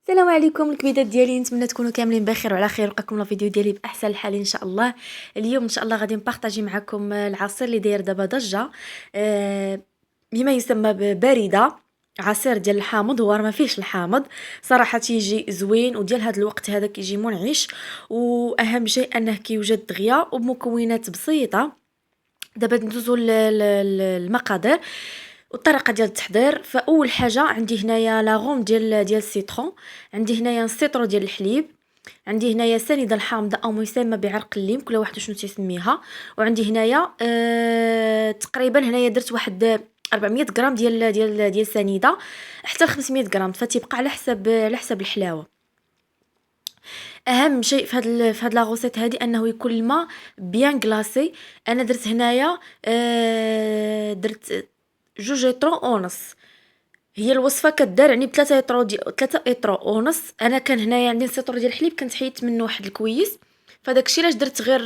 السلام عليكم الكبيدات ديالي، نتمنى تكونوا كاملين بخير وعلى خير. لكم الفيديو ديالي باحسن الحال ان شاء الله. اليوم ان شاء الله غادي نبارطاجي معكم العصير اللي داير دابا ضجه، آه، بما يسمى ببارده. عصير ديال الحامض، هو راه ما فيهش الحامض صراحه، تيجي زوين وديال هذا الوقت هذا كيجي منعش، واهم شيء انه كيوجد دغيا وبمكونات بسيطه. دابا ندوزو المقادير والطريقه ديال التحضير. فاول حاجه عندي هنايا لاغوم ديال السيترون، عندي هنايا السيترو ديال الحليب، عندي هنايا سنيده الحامضه او ما يسمى بعرق الليم، كل واحد شنو تيسميها. وعندي هنايا تقريبا هنايا درت واحد 400 غرام ديال سنيده حتى 500 غرام، فتيبقى على حسب الحلاوه. اهم شيء في هاد لا غوسيت هادي انه يكون الماء بيان كلاسي. انا درت هنايا درت 2 لتر ونص. هي الوصفه كدار يعني ب3 لتر 3 لتر ونص. انا كان هنايا عندي سيطر ديال الحليب، كنت حيدت منه واحد الكويس، فداكشي علاش درت غير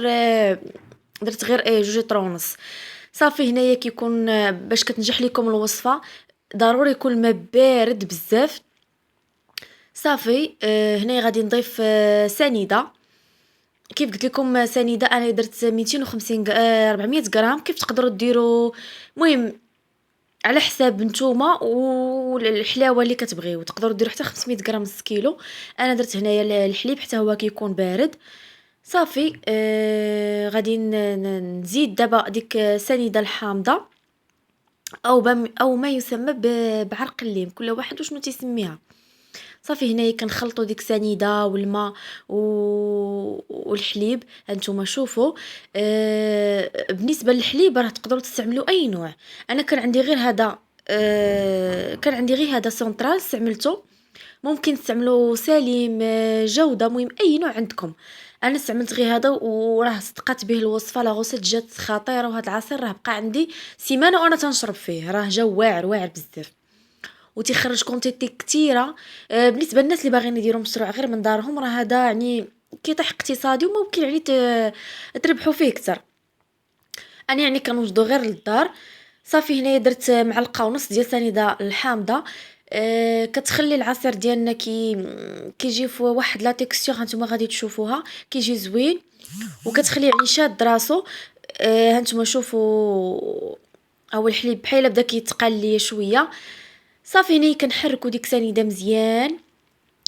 2 لتر ونص. صافي هنايا كيكون باش كتنجح لكم الوصفه ضروري يكون الماء بارد بزاف. صافي هنايا غادي نضيف سنيده. كيف قلت لكم سنيده انا درت 250 400 غرام، كيف تقدروا ديروا. المهم على حساب نتوما والحلاوه اللي كتبغيو، تقدروا ديروا حتى 500 غرام نص كيلو. انا درت هنايا الحليب حتى هو كيكون بارد. صافي غادي نزيد دابا ديك سنيده الحامضه او ما يسمى بعرق الليم، كل واحد وشنو تيسميها. صافي هنايا كنخلطوا ديك السنيده والماء والحليب. هانتوما شوفوا. بالنسبه للحليب راه تقدروا تستعملوا اي نوع. انا كان عندي غير هذا سنترال استعملته. ممكن تستعملوا سليم، جوده، مهم اي نوع عندكم. انا استعملت غير هذا وراه صدقات به الوصفه. لا غوسيت جات خطيره، وهذا العصير راه بقى عندي سيمانه وانا تنشرب فيه، راه جا واعر واعر بزاف وتيخرج كونتيتي كتيره. بالنسبه للناس اللي باغيين يديروا مشروع غير من دارهم، راه هذا يعني كيطيح اقتصادي وممكن يعني تربحوا فيه اكثر. انا يعني كنوجدو غير للدار. صافي هنايا درت معلقه ونص ديال سنيده الحامضه. كتخلي العصير ديالنا كيجي في واحد لا تيكستور، هانتوما غادي تشوفوها كيجي زوين، وكتخلي يعني شاد راسو. هانتوما شوفوا، اول الحليب بحال بدا كيتقال ليا شويه. صافي هنايا كنحركو ديك سنيده مزيان.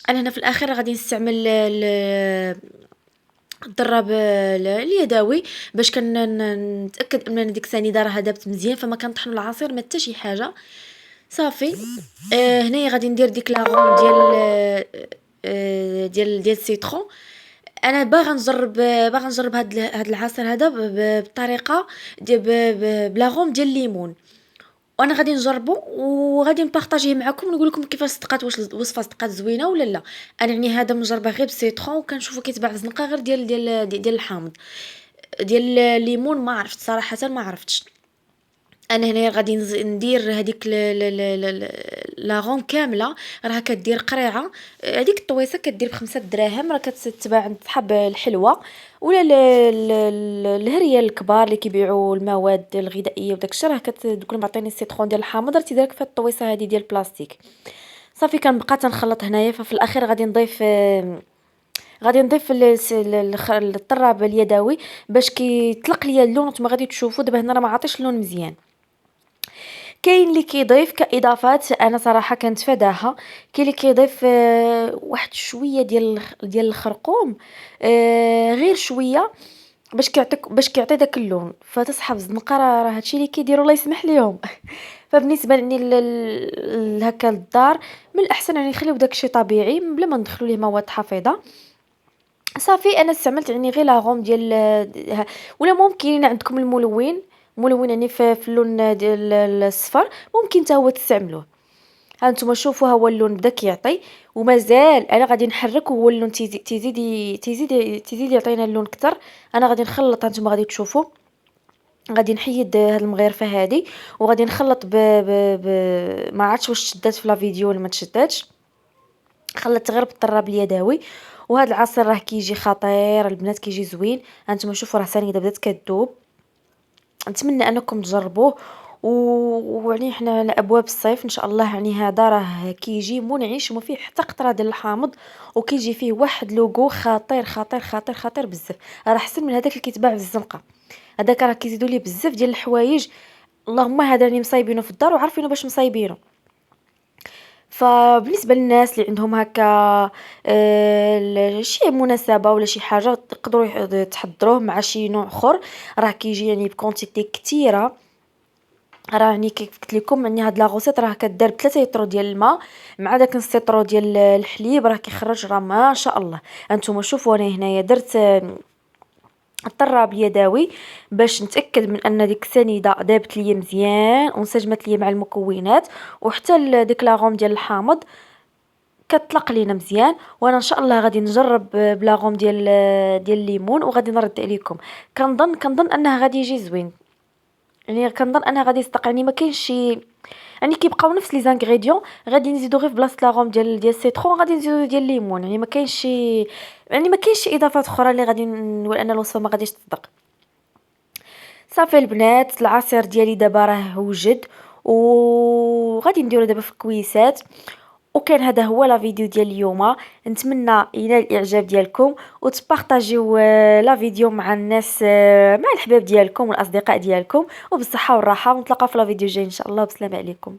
انا هنا في الاخير غادي نستعمل الضراب اليدوي باش نتاكد ان ديك السنيده راه دابت مزيان، فما كنطحنوا العصير ما حتى شي حاجه. صافي هنايا غادي ندير ديك لاغون ديال السيترون. انا باغا نجرب هاد العصير هذا بطريقه بلاغوم ديال الليمون، وانا غادي نجربو وغادي نبارطاجيه معكم ونقول لكم كيفاش صدقات، واش الوصفه صدقات زوينه ولا لا. انا يعني هذا مجربه غير بسيترون، وكنشوفو كيتباع في الزنقه غير ديال الحامض. ديال الليمون ما عرفت صراحه، ما عرفتش. انا هنايا غادي ندير هذيك لا غون كامله. راها كدير قريعه. هذيك الطويسه كدير ب5 دراهم، راه كتتباع عند صحاب الحلوه ولا الهريه الكبار اللي كيبيعوا المواد الغذائيه وداك الشيء. راه كتقول معطيني السيترون ديال الحامض، راه تيديرك في الطويسه هذه ديال البلاستيك. صافي كنبقى تنخلط هنايا. ففي الاخير غادي نضيف الطراب اليدوي باش كيطلق ليا اللون. نتوما غادي تشوفوا دابا هنا راه ما عاطيش اللون مزيان. كاين اللي كيضيف كاضافات، انا صراحه كنتفاداها. كاين اللي كيضيف واحد شويه ديال الخرقوم، غير شويه باش كيعطي داك اللون. فتصحاب الزنقه راه هادشي اللي كيديروا الله يسمح ليهم. فبالنسبه يعني هكا للدار، من الاحسن يعني نخليو داكشي طبيعي بلا ما ندخلوا ليه مواد حافظه. صافي انا استعملت يعني غير لاغوم ديال ولا ممكن عندكم ملون يعني في اللون ديال الصفر، ممكن حتى هو تستعملوه. ها نتوما شوفوا، ها هو اللون بدا كيعطي ومازال انا غادي نحرك، وهو اللون تيزيد يعطينا اللون اكثر. انا غادي نخلط، ها نتوما غادي تشوفوا. غادي نحيد هاد المغرفه هادي وغادي نخلط ما عرفتش واش شدات في لا فيديو ولا ما تشداتش. خلطت غير بالطراب اليدوي. وهذا العصير راه كيجي خطير البنات، كيجي زوين. هانتوما شوفوا راه ثاني بدات كتذوب. نتمنى انكم تجربوه ويعني حنا على ابواب الصيف ان شاء الله، يعني هذا راه كيجي منعش وما فيه حتى قطره ديال الحامض، وكيجي فيه واحد لوغو خطير خطير خطير خطير بزاف. راه احسن من هذاك اللي كيتباع في الزنقه. هذاك راه كيزيدوا ليه بزاف ديال الحوايج. اللهم هذا راني مصايبينه في الدار وعارفينه باش مصايبينه. فبالنسبة للناس اللي عندهم هكا شي مناسبة ولا شي حاجة، تقدروا تحضروه مع شي نوع اخر. راه كيجي يعني بكونتيتي كتيرة. راه يعني كيف قلت لكم، يعني هاد لاغوسيط راه كدار ب3 يطرو ديال الماء مع داك نص يطرو ديال الحليب، راه كيخرج راه ما شاء الله. انتم شوفوا انا هنايا درت الطراب اليدوي باش نتاكد من ان ديك السنيده دابت ليا مزيان وانسجمت ليا مع المكونات، وحتى ديك لاغوم ديال الحامض كتطلق لينا مزيان. وانا ان شاء الله غادي نجرب بلاغوم ديال الليمون وغادي نرد عليكم. كنظن انه غادي يجي زوين. يعني كنظن انها غادي يصدق، يعني ما كاينش شي، يعني كيبقاو نفس لي زانغريديون. غادي نزيدو غير في بلاصه لاغوم ديال السيترون غادي نزيدو ديال الليمون. يعني ما كاينش شي، يعني ما كاينش شي اضافات اخرى اللي غادي نقول ان الوصفه ما غاديش تصدق. صافي البنات، العصير ديالي دابا راه وجد، وغادي نديرو دابا في الكويسات. وكان هذا هو لا فيديو ديال اليوم. نتمنى ينال الاعجاب ديالكم، وتبارطاجيو لا فيديو مع الناس، مع الحباب ديالكم والاصدقاء ديالكم، وبالصحه والراحه. ونتلاقاو في لا فيديو الجاي ان شاء الله. بسلام عليكم.